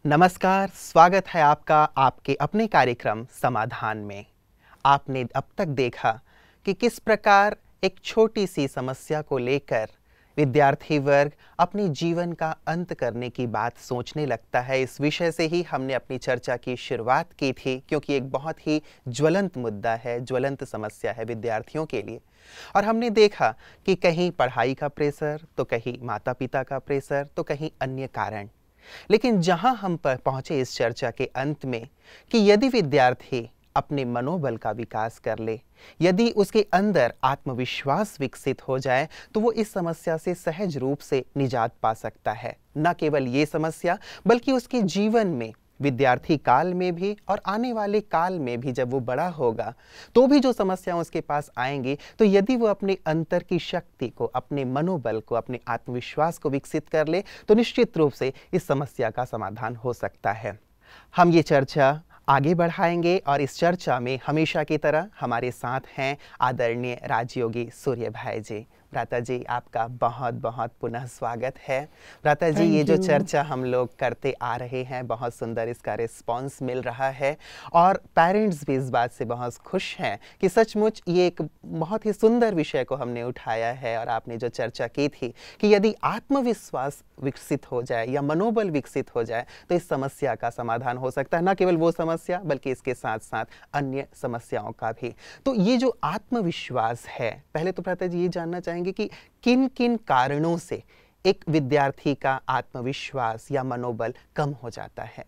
नमस्कार, स्वागत है आपका आपके अपने कार्यक्रम समाधान में। आपने अब तक देखा कि किस प्रकार एक छोटी सी समस्या को लेकर विद्यार्थी वर्ग अपने जीवन का अंत करने की बात सोचने लगता है। इस विषय से ही हमने अपनी चर्चा की शुरुआत की थी, क्योंकि एक बहुत ही ज्वलंत मुद्दा है, ज्वलंत समस्या है विद्यार्थियों के लिए। और हमने देखा कि कहीं पढ़ाई का प्रेशर, तो कहीं माता पिता का प्रेशर, तो कहीं अन्य कारण। लेकिन जहां हम पर पहुंचे इस चर्चा के अंत में कि यदि विद्यार्थी अपने मनोबल का विकास कर ले, यदि उसके अंदर आत्मविश्वास विकसित हो जाए, तो वो इस समस्या से सहज रूप से निजात पा सकता है। न केवल ये समस्या, बल्कि उसके जीवन में विद्यार्थी काल में भी और आने वाले काल में भी जब वो बड़ा होगा, तो भी जो समस्याएं उसके पास आएंगी, तो यदि वो अपने अंतर की शक्ति को, अपने मनोबल को, अपने आत्मविश्वास को विकसित कर ले, तो निश्चित रूप से इस समस्या का समाधान हो सकता है। हम ये चर्चा आगे बढ़ाएंगे और इस चर्चा में हमेशा की तरह हमारे साथ हैं आदरणीय राजयोगी सूर्य भाई जी। भ्राता जी, आपका बहुत बहुत पुनः स्वागत है। भ्राता जी, ये जो चर्चा हम लोग करते आ रहे हैं, बहुत सुंदर इसका रिस्पांस मिल रहा है और पेरेंट्स भी इस बात से बहुत खुश हैं कि सचमुच ये एक बहुत ही सुंदर विषय को हमने उठाया है। और आपने जो चर्चा की थी कि यदि आत्मविश्वास विकसित हो जाए या मनोबल विकसित हो जाए, तो इस समस्या का समाधान हो सकता है। न केवल वो समस्या, बल्कि इसके साथ साथ अन्य समस्याओं का भी। तो ये जो आत्मविश्वास है, पहले तो भ्राता जी ये जानना चाहेंगे कि किन किन कारणों से एक विद्यार्थी का आत्मविश्वास या मनोबल कम हो जाता है।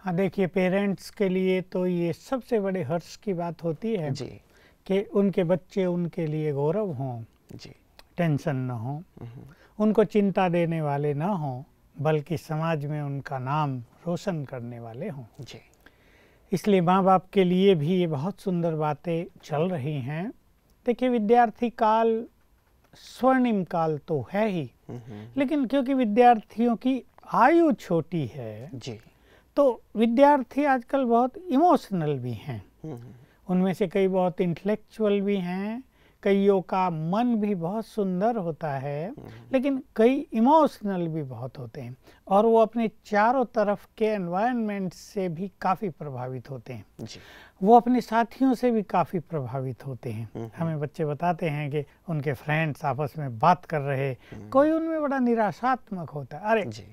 हाँ, देखिए, पेरेंट्स के लिए तो ये सबसे बड़े हर्ष की बात होती है जी, कि उनके बच्चे उनके लिए गौरव हों, जी, टेंशन न हो, उनको चिंता देने वाले ना हों, बल्कि समाज में उनका नाम रोशन करने वाले हों। जी, इसलिए माँ बाप के लिए भी ये बहुत सुंदर बातें चल रही हैं। देखिए, विद्यार्थी काल स्वर्णिम काल तो है ही, लेकिन क्योंकि विद्यार्थियों की आयु छोटी है, जी, तो विद्यार्थी आजकल बहुत इमोशनल भी हैं। उनमें से कई बहुत इंटेलेक्चुअल भी हैं, कईयों का मन भी बहुत सुंदर होता है, लेकिन कई इमोशनल भी बहुत होते हैं और वो अपने चारों तरफ के एनवायरनमेंट से भी काफ़ी प्रभावित होते हैं। जी, वो अपने साथियों से भी काफ़ी प्रभावित होते हैं। हमें बच्चे बताते हैं कि उनके फ्रेंड्स आपस में बात कर रहे, कोई उनमें बड़ा निराशात्मक होता है। अरे, जी,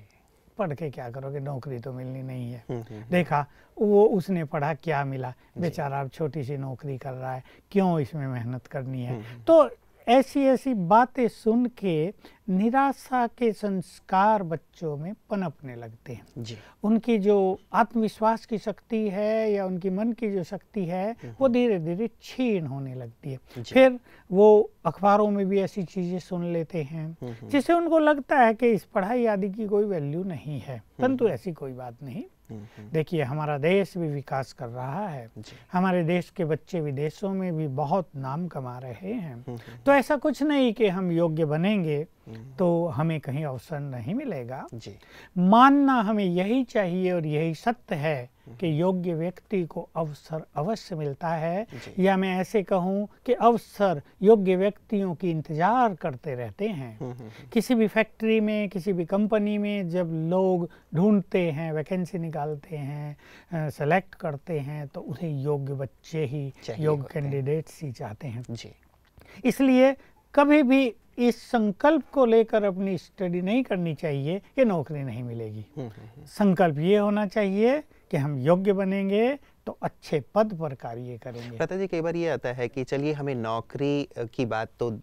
पढ़ के क्या करोगे, नौकरी तो मिलनी नहीं है। देखा, वो उसने पढ़ा, क्या मिला, बेचारा अब छोटी सी नौकरी कर रहा है, क्यों इसमें मेहनत करनी है। तो ऐसी ऐसी बातें सुन के निराशा के संस्कार बच्चों में पनपने लगते हैं। जी, उनकी जो आत्मविश्वास की शक्ति है या उनकी मन की जो शक्ति है, वो धीरे धीरे क्षीण होने लगती है। फिर वो अखबारों में भी ऐसी चीज़ें सुन लेते हैं जिससे उनको लगता है कि इस पढ़ाई आदि की कोई वैल्यू नहीं है, परंतु ऐसी कोई बात नहीं। देखिए, हमारा देश भी विकास कर रहा है, हमारे देश के बच्चे विदेशों में भी बहुत नाम कमा रहे हैं। तो ऐसा कुछ नहीं कि हम योग्य बनेंगे तो हमें कहीं अवसर नहीं मिलेगा। मानना हमें यही चाहिए और यही सत्य है कि योग्य व्यक्ति को अवसर अवश्य मिलता है, या मैं ऐसे कहूँ कि अवसर योग्य व्यक्तियों की इंतजार करते रहते हैं। किसी भी फैक्ट्री में, किसी भी कंपनी में जब लोग ढूंढते हैं, वैकेंसी निकालते हैं, सेलेक्ट करते हैं, तो उन्हें योग्य बच्चे ही, योग्य कैंडिडेट्स ही चाहते हैं। इसलिए कभी भी इस संकल्प को लेकर अपनी स्टडी नहीं करनी चाहिए कि नौकरी नहीं मिलेगी। संकल्प ये होना चाहिए कि हम योग्य बनेंगे तो अच्छे पद पर कार्य करेंगे। भ्राता जी, कई बार ये आता है कि चलिए हमें नौकरी की बात तो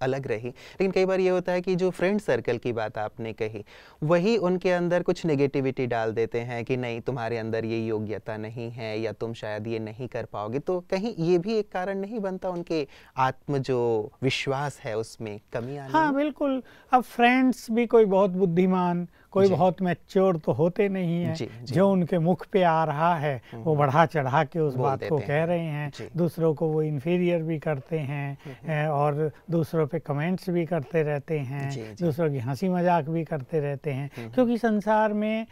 अलग रही, लेकिन कई बार ये होता है कि जो फ्रेंड सर्कल की बात आपने कही, वही उनके अंदर कुछ नेगेटिविटी डाल देते हैं कि नहीं, तुम्हारे अंदर ये योग्यता नहीं है या तुम शायद ये नहीं कर पाओगे। तो कहीं ये भी एक कारण नहीं बनता उनके आत्म जो विश्वास है उसमें कमी आने? हाँ, बिल्कुल। अब फ्रेंड्स भी कोई बहुत बुद्धिमान, कोई बहुत मैच्योर तो होते नहीं हैं। जो उनके मुख पे आ रहा है वो बढ़ा चढ़ा के उस बात को कह रहे हैं, दूसरों को वो इन्फीरियर भी करते हैं और दूसरों पे कमेंट्स भी करते रहते हैं, दूसरों की हंसी मजाक भी करते रहते हैं। क्योंकि संसार में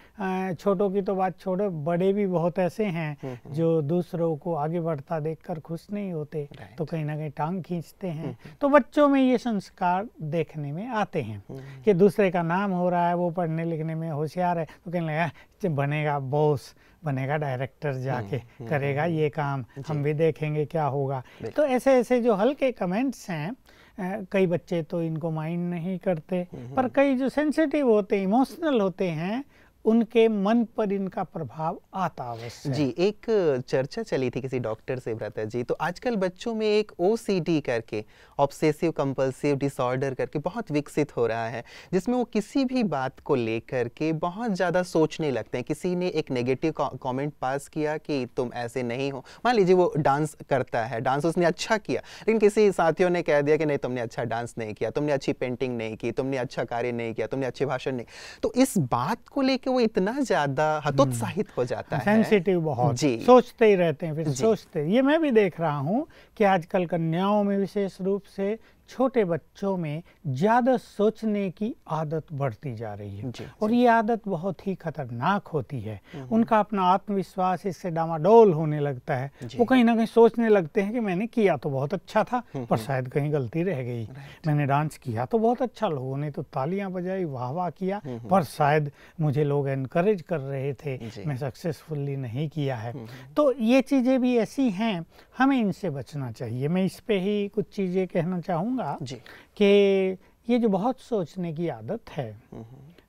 छोटों की तो बात छोड़ो, बड़े भी बहुत ऐसे हैं जो दूसरों को आगे बढ़ता देखकर खुश नहीं होते, तो कहीं ना कहीं टांग खींचते हैं। तो बच्चों में ये संस्कार देखने में आते हैं कि दूसरे का नाम हो रहा है, वो पढ़ने लिखने में होशियार है तो कहने लगा बनेगा बॉस, बनेगा डायरेक्टर, जाके करेगा ये काम, हम भी देखेंगे क्या होगा। तो ऐसे ऐसे जो हल्के कमेंट्स हैं, कई बच्चे तो इनको माइंड नहीं करते, पर कई जो सेंसिटिव होते हैं, इमोशनल होते हैं, उनके मन पर इनका प्रभाव आता अवश्य जी। एक चर्चा चली थी किसी डॉक्टर से भ्राता जी, तो आजकल बच्चों में एक OCD करके, ऑब्सेसिव कंपल्सिव डिसऑर्डर करके बहुत विकसित हो रहा है, जिसमें वो किसी भी बात को लेकर के बहुत ज़्यादा सोचने लगते हैं। किसी ने एक नेगेटिव कमेंट पास किया कि तुम ऐसे नहीं हो, मान लीजिए वो डांस करता है, डांस उसने अच्छा किया, लेकिन किसी साथियों ने कह दिया कि नहीं तुमने अच्छा डांस नहीं किया, तुमने अच्छी पेंटिंग नहीं की, तुमने अच्छा कार्य नहीं किया, तुमने अच्छे भाषण नहीं, तो इस बात को लेकर वो इतना ज्यादा हतोत्साहित हो जाता है, सेंसिटिव बहुत, सोचते ही रहते हैं, फिर सोचते। ये मैं भी देख रहा हूँ कि आजकल कन्याओं में विशेष रूप से छोटे बच्चों में ज़्यादा सोचने की आदत बढ़ती जा रही है, और ये आदत बहुत ही खतरनाक होती है। उनका अपना आत्मविश्वास इससे डामाडोल होने लगता है। वो कहीं ना कहीं सोचने लगते हैं कि मैंने किया तो बहुत अच्छा था, पर शायद कहीं गलती रह गई। मैंने डांस किया तो बहुत अच्छा, लोगों ने तो तालियां बजाई, वाह वाह किया, पर शायद मुझे लोग एनकरेज कर रहे थे, मैं सक्सेसफुली नहीं किया है। तो ये चीज़ें भी ऐसी हैं, हमें इनसे बचना चाहिए। मैं इस पे ही कुछ चीज़ें कहना चाहूँगा कि ये जो बहुत सोचने की आदत है,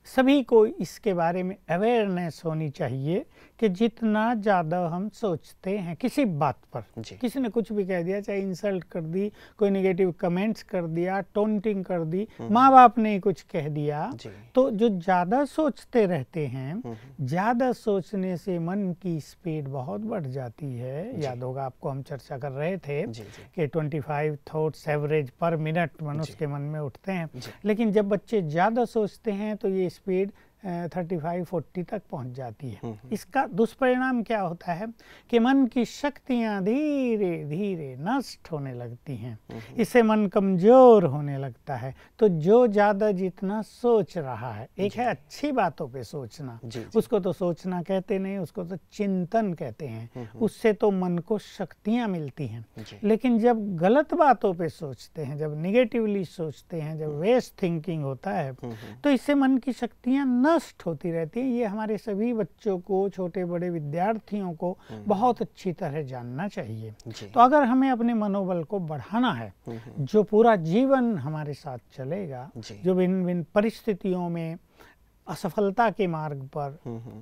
सभी को इसके बारे में अवेयरनेस होनी चाहिए कि जितना ज़्यादा हम सोचते हैं किसी बात पर, किसी ने कुछ भी कह दिया, चाहे इंसल्ट कर दी, कोई नेगेटिव कमेंट्स कर दिया, टोंटिंग कर दी, माँ बाप ने कुछ कह दिया, तो जो ज़्यादा सोचते रहते हैं, ज़्यादा सोचने से मन की स्पीड बहुत बढ़ जाती है। याद होगा आपको, हम चर्चा कर रहे थे कि 25 थॉट्स एवरेज पर मिनट मनुष्य के मन में उठते हैं, लेकिन जब बच्चे ज़्यादा सोचते हैं तो ये स्पीड 35-40 तक पहुंच जाती है। इसका दुष्परिणाम क्या होता है कि मन की शक्तियां धीरे धीरे नष्ट होने लगती हैं, इससे मन कमजोर होने लगता है। तो जो ज़्यादा जितना सोच रहा है, एक है अच्छी बातों पे सोचना, उसको तो सोचना कहते नहीं, उसको तो चिंतन कहते हैं, उससे तो मन को शक्तियां मिलती हैं। लेकिन जब गलत बातों पे सोचते हैं, जब निगेटिवली सोचते हैं, जब वेस्ट थिंकिंग होता है, तो इससे मन की शक्तियां नष्ट होती रहती है। ये हमारे सभी बच्चों को, छोटे बड़े विद्यार्थियों को बहुत अच्छी तरह जानना चाहिए। तो अगर हमें अपने मनोबल को बढ़ाना है, जो पूरा जीवन हमारे साथ चलेगा, जो भिन्न भिन्न परिस्थितियों में असफलता के मार्ग पर,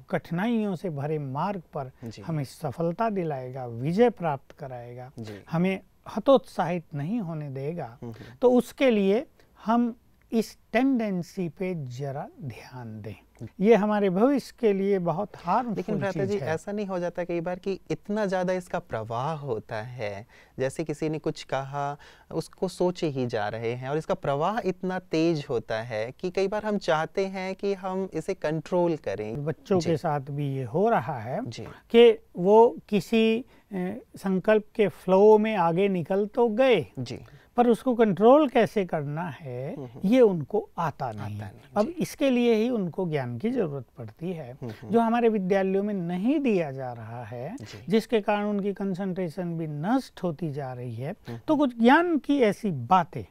कठिनाइयों से भरे मार्ग पर हमें सफलता दिलाएगा, विजय प्राप्त कराएगा, हमें हतोत्साहित नहीं होने देगा, तो उसके लिए हम इस टेंडेंसी पे जरा ध्यान दें। ये हमारे भविष्य के लिए बहुत हार्मफुल चीज़ है। लेकिन भ्राता जी, ऐसा नहीं हो जाता कई बार कि इतना ज़्यादा इसका प्रवाह होता है, जैसे किसी ने कुछ कहा उसको सोचे ही जा रहे हैं, और इसका प्रवाह इतना तेज होता है कि कई बार हम चाहते हैं कि हम इसे कंट्रोल करें। बच्चों के साथ भी ये हो रहा है कि वो किसी संकल्प के फ्लो में आगे निकल तो गए, पर उसको कंट्रोल कैसे करना है ये उनको आता नहीं। अब इसके लिए ही उनको ज्ञान की जरूरत पड़ती है, जो हमारे विद्यालयों में नहीं दिया जा रहा है, जिसके कारण उनकी कंसंट्रेशन भी नष्ट होती जा रही है। तो कुछ ज्ञान की ऐसी बातें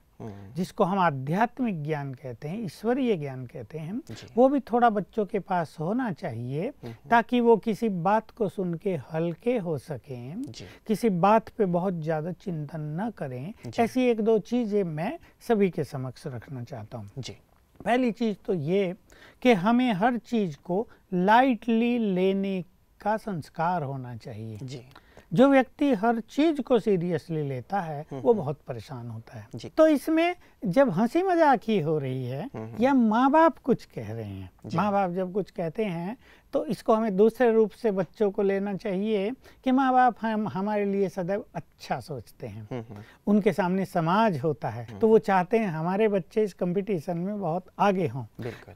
जिसको हम आध्यात्मिक ज्ञान कहते हैं, ईश्वरीय ज्ञान कहते हैं, वो भी थोड़ा बच्चों के पास होना चाहिए, ताकि वो किसी बात को सुन के हल्के हो सकें, किसी बात पे बहुत ज़्यादा चिंतन न करें। ऐसी एक दो चीज़ें मैं सभी के समक्ष रखना चाहता हूँ। पहली चीज़ तो ये कि हमें हर चीज़ को लाइटली लेने का संस्कार होना चाहिए। जो व्यक्ति हर चीज को सीरियसली लेता है वो बहुत परेशान होता है। तो इसमें जब हंसी मजाक ही हो रही है या माँ बाप कुछ कह रहे हैं, माँ बाप जब कुछ कहते हैं तो इसको हमें दूसरे रूप से बच्चों को लेना चाहिए कि माँ बाप हमारे लिए सदैव अच्छा सोचते हैं। उनके सामने समाज होता है तो वो चाहते हैं हमारे बच्चे इस कंपटीशन में बहुत आगे हों।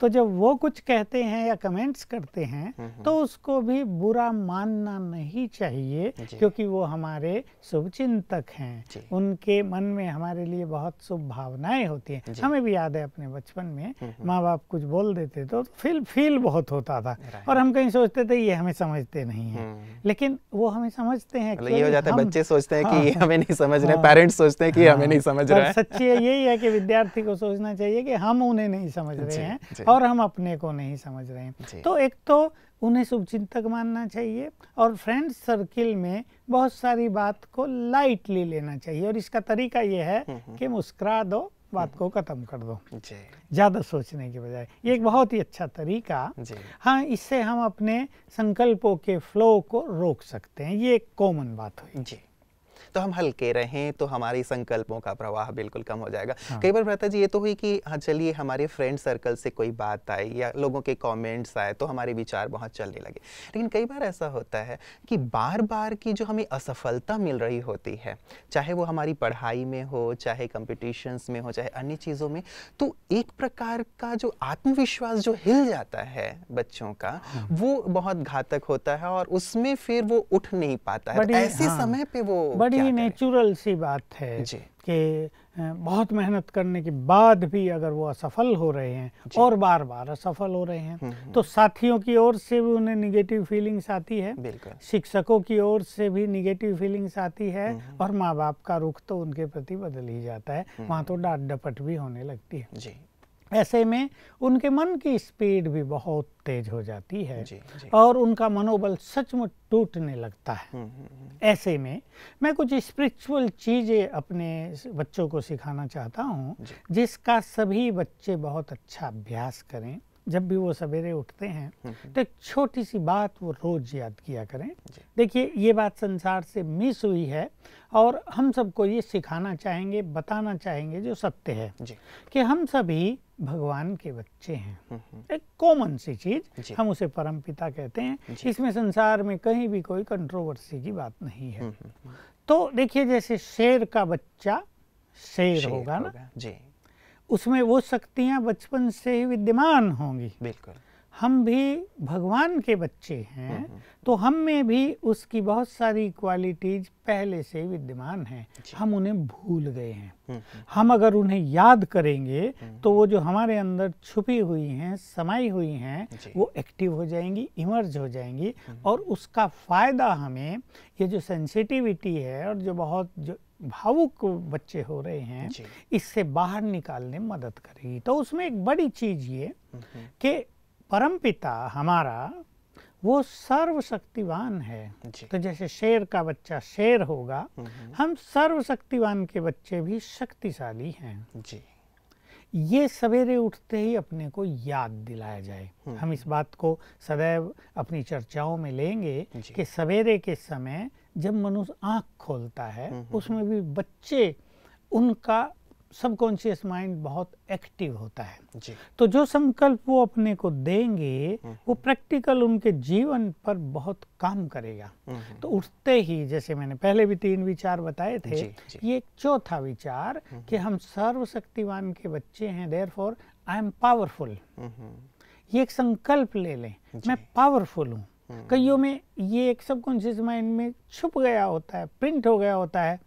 तो जब वो कुछ कहते हैं या कमेंट्स करते हैं तो उसको भी बुरा मानना नहीं चाहिए कि क्योंकि वो हमारे शुभ चिंतक हैं। उनके मन में हमारे लिए बहुत शुभ भावनाएं होती हैं। हमें भी याद है अपने बचपन में माँ बाप कुछ बोल देते तो फील बहुत होता था, और हम कहीं सोचते थे ये हमें समझते नहीं हैं, लेकिन वो हमें समझते हैं। ये हो जाता है, बच्चे सोचते हैं कि हमें नहीं समझ रहे, पेरेंट्स सोचते हैं कि हमें नहीं समझ रहा है। सच्ची यही है कि विद्यार्थी को सोचना चाहिए कि हम उन्हें नहीं समझ रहे हैं और हम अपने को नहीं समझ रहे हैं। तो एक तो उन्हें शुभचिंतक मानना चाहिए, और फ्रेंड सर्किल में बहुत सारी बात को लाइटली लेना चाहिए, और इसका तरीका ये है कि मुस्कुरा दो, बात को खत्म कर दो ज्यादा सोचने के बजाय। ये एक बहुत ही अच्छा तरीका। हाँ, इससे हम अपने संकल्पों के फ्लो को रोक सकते हैं। ये एक कॉमन बात हुई। तो हम हल्के रहें तो हमारी संकल्पों का प्रवाह बिल्कुल कम हो जाएगा। कई बार भ्राता जी ये तो हुई कि हाँ चलिए हमारे फ्रेंड सर्कल से कोई बात आई या लोगों के कमेंट्स आए तो हमारे विचार बहुत चलने लगे, लेकिन कई बार ऐसा होता है कि बार बार की जो हमें असफलता मिल रही होती है, चाहे वो हमारी पढ़ाई में हो, चाहे कंपटीशंस में हो, चाहे अन्य चीज़ों में, तो एक प्रकार का जो आत्मविश्वास जो हिल जाता है बच्चों का, वो बहुत घातक होता है और उसमें फिर वो उठ नहीं पाता है। ऐसे समय पे वो बड़ी नेचुरल सी बात है कि बहुत मेहनत करने के बाद भी अगर वो असफल हो रहे हैं और बार बार असफल हो रहे हैं, तो साथियों की ओर से भी उन्हें निगेटिव फीलिंग्स आती है, शिक्षकों की ओर से भी निगेटिव फीलिंग्स आती है, और माँ बाप का रुख तो उनके प्रति बदल ही जाता है। वहाँ तो डांट डपट भी होने लगती है। ऐसे में उनके मन की स्पीड भी बहुत तेज हो जाती है और उनका मनोबल सचमुच टूटने लगता है। ऐसे में मैं कुछ स्पिरिचुअल चीज़ें अपने बच्चों को सिखाना चाहता हूँ, जिसका सभी बच्चे बहुत अच्छा अभ्यास करें। जब भी वो सवेरे उठते हैं तो एक छोटी सी बात वो रोज याद किया करें। देखिए, ये बात संसार से मिस हुई है और हम सबको ये सिखाना चाहेंगे, बताना चाहेंगे जो सत्य है कि हम सभी भगवान के बच्चे हैं। एक कॉमन सी चीज, हम उसे परमपिता कहते हैं। इसमें संसार में कहीं भी कोई कंट्रोवर्सी की बात नहीं है। तो देखिए, जैसे शेर का बच्चा शेर होगा ना, उसमें वो शक्तियां बचपन से ही विद्यमान होंगी। बिल्कुल। हम भी भगवान के बच्चे हैं, तो हम में भी उसकी बहुत सारी क्वालिटीज पहले से ही विद्यमान हैं। हम उन्हें भूल गए हैं। हम अगर उन्हें याद करेंगे तो वो जो हमारे अंदर छुपी हुई हैं, समाई हुई हैं, वो एक्टिव हो जाएंगी, इमर्ज हो जाएंगी, और उसका फायदा हमें, ये जो सेंसिटिविटी है और जो बहुत जो भावुक बच्चे हो रहे हैं, इससे बाहर निकालने में मदद करेगी। तो उसमें एक बड़ी चीज ये कि परमपिता हमारा वो सर्वशक्तिवान है। तो जैसे शेर का बच्चा शेर होगा, हम सर्वशक्तिवान के बच्चे भी शक्तिशाली हैं। ये सवेरे उठते ही अपने को याद दिलाया जाए। हम इस बात को सदैव अपनी चर्चाओं में लेंगे कि सवेरे के समय जब मनुष्य आंख खोलता है, उसमें भी बच्चे, उनका सबकॉन्शियस माइंड बहुत एक्टिव होता है। तो जो संकल्प वो अपने को देंगे, वो प्रैक्टिकल उनके जीवन पर बहुत काम करेगा। तो उठते ही, जैसे मैंने पहले भी 3 विचार बताए थे, ये एक चौथा विचार कि हम सर्वशक्तिवान के बच्चे हैं, देयरफॉर आई एम पावरफुल। ये एक संकल्प ले लें, मैं पावरफुल हूँ। कईयों में ये एक सबकॉन्शियस माइंड में छुप गया होता है, प्रिंट हो गया होता है,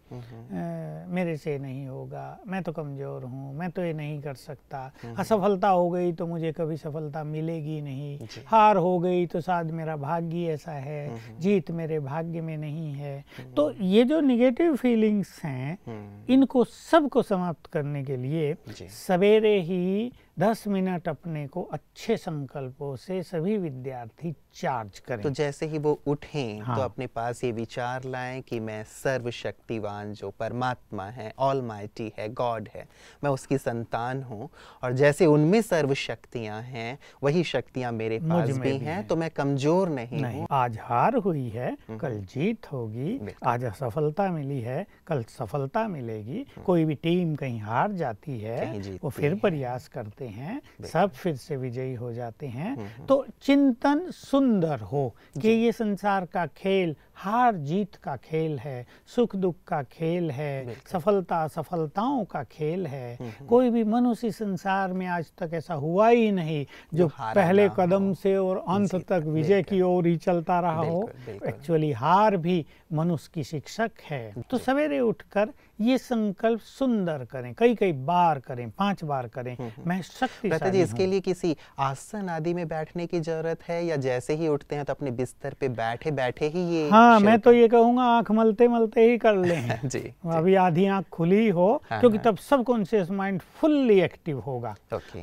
मेरे से नहीं होगा, मैं तो कमज़ोर हूँ, मैं तो ये नहीं कर सकता, असफलता हो गई तो मुझे कभी सफलता मिलेगी नहीं, हार हो गई तो शायद मेरा भाग्य ऐसा है, जीत मेरे भाग्य में नहीं है। तो ये जो निगेटिव फीलिंग्स हैं, इनको सबको समाप्त करने के लिए सवेरे ही 10 मिनट अपने को अच्छे संकल्पों से सभी विद्यार्थी चार्ज करें। तो जैसे ही वो उठें, तो अपने पास ये विचार लाएं कि मैं सर्वशक्तिवान जो परमात्मा है, ऑलमाइटी है, गॉड है, मैं उसकी संतान हूँ, और जैसे उनमें सर्व शक्तियाँ हैं, वही शक्तियाँ मेरे पास भी हैं, तो मैं कमजोर नहीं हूँ। आज हार हुई है, कल जीत होगी, आज असफलता मिली है, कल सफलता मिलेगी। कोई भी टीम कहीं हार जाती है, वो फिर प्रयास करते हैं, सब फिर से विजयी हो जाते हैं। तो चिंतन सुंदर हो कि ये संसार का खेल हार जीत का खेल है, सुख दुख का खेल है, सफलता असफलताओं का खेल है। कोई भी मनुष्य संसार में आज तक ऐसा हुआ ही नहीं जो पहले कदम से और अंत तक विजय की ओर ही चलता रहा हो। एक्चुअली हार भी मनुष्य की शिक्षक है। तो सवेरे उठकर ये संकल्प सुंदर करें, कई बार करें, 5 बार करें, मैं शक्तिशाली हूं। इसके लिए किसी आसन आदि में बैठने की जरूरत है या जैसे ही उठते हैं तो अपने बिस्तर पे बैठे बैठे ही ये? हाँ, मैं तो ये कहूँगा आंख मलते मलते ही कर लें। जी, अभी आधी आंख खुली हो, क्योंकि तब सबकॉन्शियस माइंड फुल्ली एक्टिव होगा।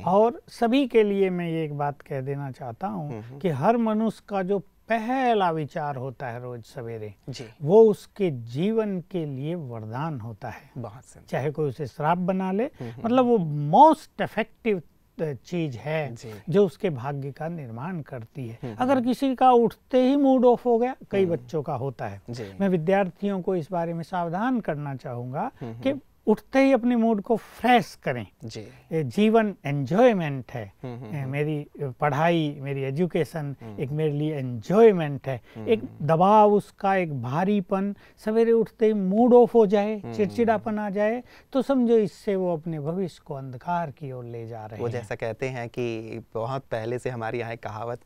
और सभी के लिए मैं ये एक बात कह देना चाहता हूँ कि हर मनुष्य का जो पहला विचार होता है रोज सवेरे, वो उसके जीवन के लिए वरदान होता है। चाहे कोई उसे श्राप बना ले, मतलब वो मोस्ट इफेक्टिव चीज है जो उसके भाग्य का निर्माण करती है। अगर किसी का उठते ही मूड ऑफ हो गया, कई बच्चों का होता है, मैं विद्यार्थियों को इस बारे में सावधान करना चाहूंगा कि उठते ही अपने मूड को फ्रेश करें। जीवन एंजॉयमेंट है, मेरी पढ़ाई, मेरी एजुकेशन एक मेरे लिए एंजॉयमेंट है। एक दबाव, उसका एक भारीपन, सवेरे उठते ही मूड ऑफ हो जाए, चिड़चिड़ापन आ जाए, तो समझो इससे वो अपने भविष्य को अंधकार की ओर ले जा रहे हैं। वो जैसा कहते हैं कि बहुत पहले से हमारी यहाँ कहावत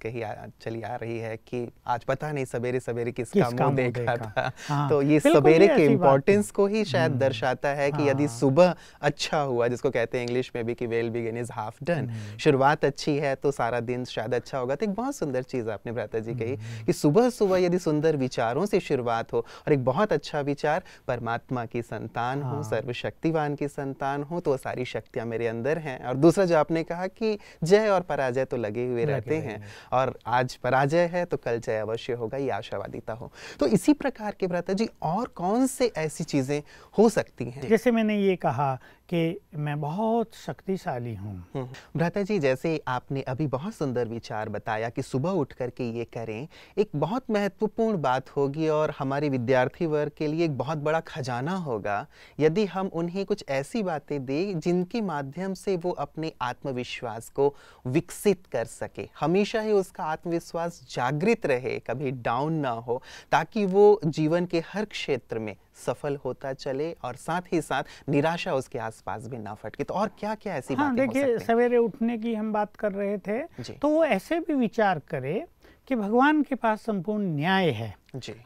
चली आ रही है कि आज पता नहीं सवेरे सवेरे किसका मुंह देखा था। हाँ, तो ये सवेरे के इम्पोर्टेंस को ही शायद दर्शाता है कि यदि सुबह अच्छा हुआ, जिसको कहते हैं इंग्लिश में भी कि well begin is half done, शुरुआत अच्छी है तो सारा दिन शायद अच्छा होगा। तो एक बहुत सुंदर चीज आपने भ्राता जी कही कि सुबह सुबह यदि सुंदर विचारों से शुरुआत हो, और एक बहुत अच्छा विचार परमात्मा की संतान हो, सर्वशक्तिवान की संतान हो, तो वो सारी शक्तियां मेरे अंदर हैं। और दूसरा जो आपने कहा कि जय और पराजय तो लगे हुए रहते हैं, और आज पराजय है तो कल जय अवश्य होगा, ये आशावादिता हो। तो इसी प्रकार के भ्राता जी और कौन से ऐसी चीजें हो सकती हैं? जैसे मैंने ये कहा कि मैं बहुत शक्तिशाली हूँ। भ्राता जी, जैसे आपने अभी बहुत सुंदर विचार बताया कि सुबह उठ करके ये करें, एक बहुत महत्वपूर्ण बात होगी और हमारे विद्यार्थी वर्ग के लिए एक बहुत बड़ा खजाना होगा यदि हम उन्हें कुछ ऐसी बातें दें जिनके माध्यम से वो अपने आत्मविश्वास को विकसित कर सके, हमेशा ही उसका आत्मविश्वास जागृत रहे, कभी डाउन ना हो, ताकि वो जीवन के हर क्षेत्र में सफल होता चले और साथ ही साथ निराशा उसके आसपास भी ना फटके। तो और क्या क्या ऐसी बातें हो सकती हैं? देखिए, सवेरे उठने की हम बात कर रहे थे, तो वो ऐसे भी विचार करे कि भगवान के पास संपूर्ण न्याय है।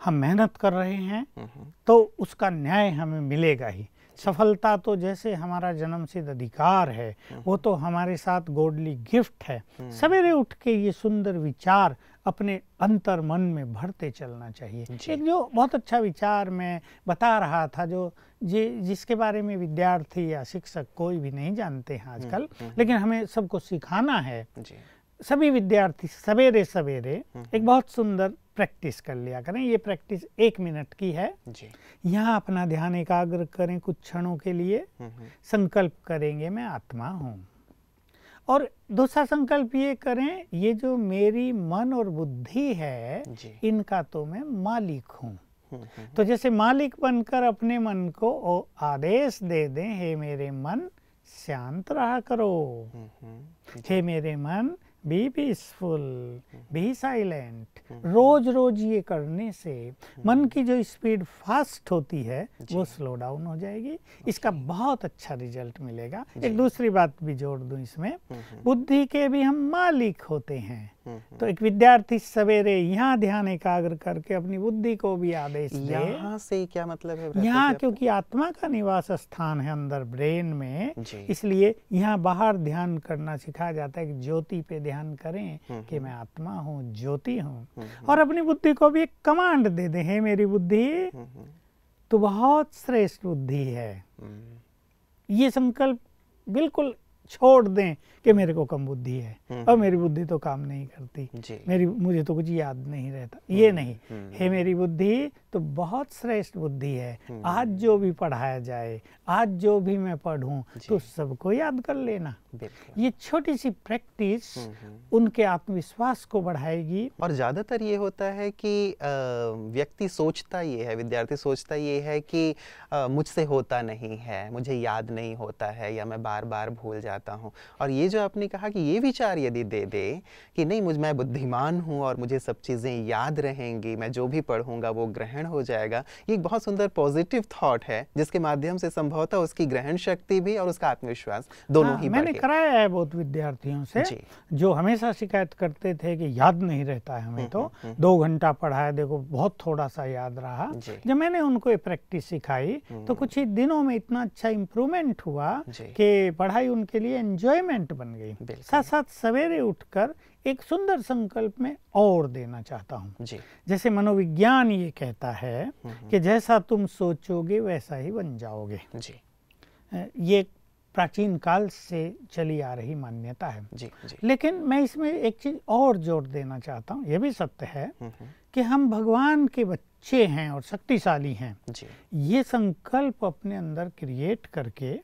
हम मेहनत कर रहे हैं तो उसका न्याय हमें मिलेगा ही। सफलता तो जैसे हमारा जन्मसिद्ध अधिकार है, वो तो हमारे साथ गॉडली गिफ्ट है। सवेरे उठ के ये सुंदर विचार अपने अंतर मन में भरते चलना चाहिए। एक जो बहुत अच्छा विचार मैं बता रहा था, जो जिसके बारे में विद्यार्थी या शिक्षक कोई भी नहीं जानते हैं आजकल, लेकिन हमें सबको सिखाना है। सभी विद्यार्थी सवेरे सवेरे एक बहुत सुंदर प्रैक्टिस कर लिया करें। ये प्रैक्टिस 1 मिनट की है। यहाँ अपना ध्यान एकाग्र करें कुछ क्षणों के लिए। संकल्प करेंगे मैं आत्मा हूँ, और दूसरा संकल्प ये करें, ये जो मेरी मन और बुद्धि है इनका तो मैं मालिक हूँ। तो जैसे मालिक बनकर अपने मन को आदेश दे दें, हे मेरे मन शांत रहा करो, हे मेरे मन बी पीसफुल, बी साइलेंट। रोज रोज ये करने से मन की जो स्पीड फास्ट होती है वो स्लो डाउन हो जाएगी। इसका बहुत अच्छा रिजल्ट मिलेगा। एक दूसरी बात भी जोड़ दूं इसमें, बुद्धि के भी हम मालिक होते हैं। तो एक विद्यार्थी सवेरे यहाँ ध्यान एकाग्र करके अपनी बुद्धि को भी आदेश दे। यहाँ से क्या मतलब है? यहाँ क्योंकि आत्मा का निवास स्थान है अंदर ब्रेन में, इसलिए यहाँ बाहर ध्यान करना सिखाया जाता है कि ज्योति पे ध्यान करें कि मैं आत्मा हूँ, ज्योति हूँ। और अपनी बुद्धि को भी एक कमांड दे दें, हे मेरी बुद्धि तो बहुत श्रेष्ठ बुद्धि है। ये संकल्प बिल्कुल छोड़ दें कि मेरे को कम बुद्धि है और मेरी बुद्धि तो काम नहीं करती, मुझे तो कुछ याद नहीं रहता। ये नहीं, हे मेरी बुद्धि तो बहुत श्रेष्ठ बुद्धि है। आज जो भी पढ़ाया जाए, आज जो भी मैं पढ़ूं तो सबको याद कर लेना। ये छोटी सी प्रैक्टिस उनके आत्मविश्वास को बढ़ाएगी। और ज्यादातर ये होता है कि व्यक्ति सोचता ये है, विद्यार्थी सोचता ये है कि मुझसे होता नहीं है, मुझे याद नहीं होता है, या मैं बार बार भूल जाता चाहता हूँ। और ये जो आपने कहा कि ये विचार यदि दे दे कि नहीं मैं बुद्धिमान हूँ और मुझे सब चीज़ें याद रहेंगी, मैं जो भी पढ़ूंगा वो ग्रहण हो जाएगा, ये एक बहुत सुंदर पॉजिटिव थॉट है जिसके माध्यम से संभवतः उसकी ग्रहण शक्ति भी और उसका आत्मविश्वास दोनों ही मैंने बढ़े। कराया है बहुत विद्यार्थियों से जो हमेशा शिकायत करते थे कि याद नहीं रहता है हमें, तो 2 घंटा पढ़ा है, देखो बहुत थोड़ा सा याद रहा। जब मैंने उनको ये प्रैक्टिस सिखाई तो कुछ ही दिनों में इतना अच्छा इम्प्रूवमेंट हुआ कि पढ़ाई उनके लिए एंजॉयमेंट बन गई। साथ साथ सवेरे उठकर एक सुंदर संकल्प में और देना चाहता हूँ। जैसे मनोविज्ञान ये कहता है कि जैसा तुम सोचोगे वैसा ही बन जाओगे। ये प्राचीन काल से चली आ रही मान्यता है। लेकिन मैं इसमें एक चीज और जोड़ देना चाहता हूँ, ये भी सत्य है कि हम भगवान के बच्चे हैं और शक्तिशाली हैं। ये संकल्प अपने अंदर क्रिएट करके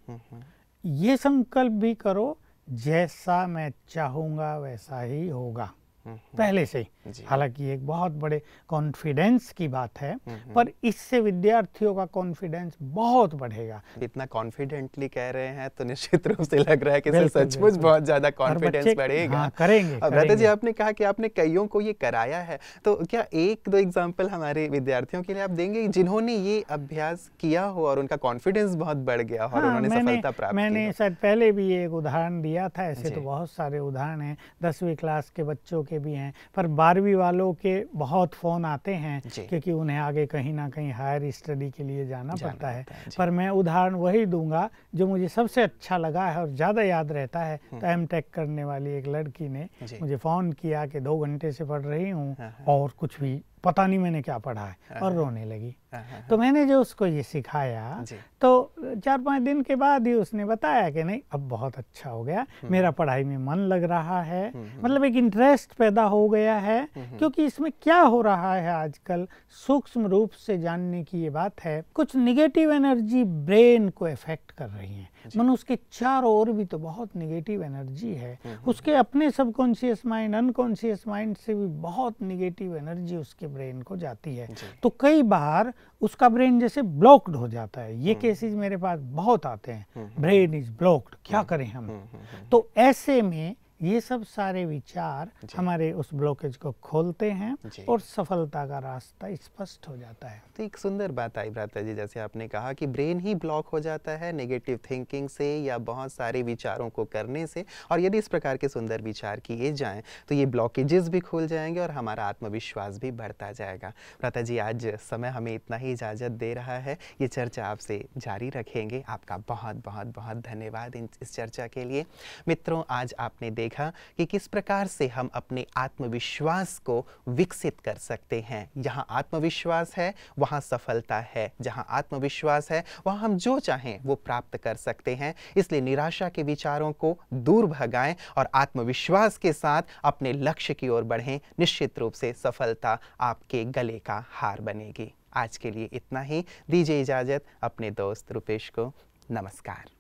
ये संकल्प भी करो, जैसा मैं चाहूंगा वैसा ही होगा, पहले से ही। हालांकि एक बहुत बड़े कॉन्फिडेंस की बात है, पर इससे विद्यार्थियों का कॉन्फिडेंस बहुत बढ़ेगा। इतना कॉन्फिडेंटली कह रहे हैं तो निश्चित रूप से लग रहा है कि सचमुच बहुत ज्यादा कॉन्फिडेंस बढ़ेगा। करेंगे। भ्राता जी, आपने कहा कि आपने कईयों को ये कराया है, तो क्या 1-2 एग्जाम्पल हमारे विद्यार्थियों के लिए आप देंगे जिन्होंने ये अभ्यास किया हो और उनका कॉन्फिडेंस बहुत बढ़ गया और उन्होंने सफलता प्राप्त की? मैंने शायद पहले भी एक उदाहरण दिया था। ऐसे तो बहुत सारे उदाहरण हैं, 10वीं क्लास के बच्चों के भी हैं, पर 12वीं वालों के बहुत फोन आते हैं क्योंकि उन्हें आगे कहीं ना कहीं हायर स्टडी के लिए जाना पड़ता है। पर मैं उदाहरण वही दूंगा जो मुझे सबसे अच्छा लगा है और ज़्यादा याद रहता है। तो एमटेक करने वाली एक लड़की ने मुझे फ़ोन किया कि 2 घंटे से पढ़ रही हूँ और कुछ भी पता नहीं मैंने क्या पढ़ा है, और रोने लगी। तो मैंने जो उसको ये सिखाया तो 4-5 दिन के बाद ही उसने बताया कि नहीं अब बहुत अच्छा हो गया, मेरा पढ़ाई में मन लग रहा है, मतलब एक इंटरेस्ट पैदा हो गया है। क्योंकि इसमें क्या हो रहा है आजकल सूक्ष्म रूप से जानने की ये बात है, कुछ निगेटिव एनर्जी ब्रेन को इफेक्ट कर रही है। मनुष्य के चारों ओर भी तो बहुत निगेटिव एनर्जी है, उसके अपने सबकॉन्शियस माइंड अनकॉन्शियस माइंड से भी बहुत निगेटिव एनर्जी उसके ब्रेन को जाती है। तो कई बार उसका ब्रेन जैसे ब्लॉक्ड हो जाता है। ये केसेस मेरे पास बहुत आते हैं, ब्रेन इज ब्लॉक्ड, क्या करें हम। तो ऐसे में ये सब सारे विचार हमारे उस ब्लॉकेज को खोलते हैं और सफलता का रास्ता स्पष्ट हो जाता है। तो एक सुंदर बात आई भ्राता जी, जैसे आपने कहा कि ब्रेन ही ब्लॉक हो जाता है नेगेटिव थिंकिंग से या बहुत सारे विचारों को करने से, और यदि इस प्रकार के सुंदर विचार किए जाएं तो ये ब्लॉकेजेस भी खुल जाएंगे और हमारा आत्मविश्वास भी बढ़ता जाएगा। भ्राता जी, आज समय हमें इतना ही इजाज़त दे रहा है, ये चर्चा आपसे जारी रखेंगे। आपका बहुत बहुत बहुत धन्यवाद इस चर्चा के लिए। मित्रों, आज आपने कि किस प्रकार से हम अपने आत्मविश्वास को विकसित कर सकते हैं। जहां आत्मविश्वास है वहां सफलता है, जहां आत्मविश्वास है वहां हम जो चाहें वो प्राप्त कर सकते हैं। इसलिए निराशा के विचारों को दूर भगाएं और आत्मविश्वास के साथ अपने लक्ष्य की ओर बढ़ें। निश्चित रूप से सफलता आपके गले का हार बनेगी। आज के लिए इतना ही, दीजिए इजाजत अपने दोस्त रुपेश को। नमस्कार।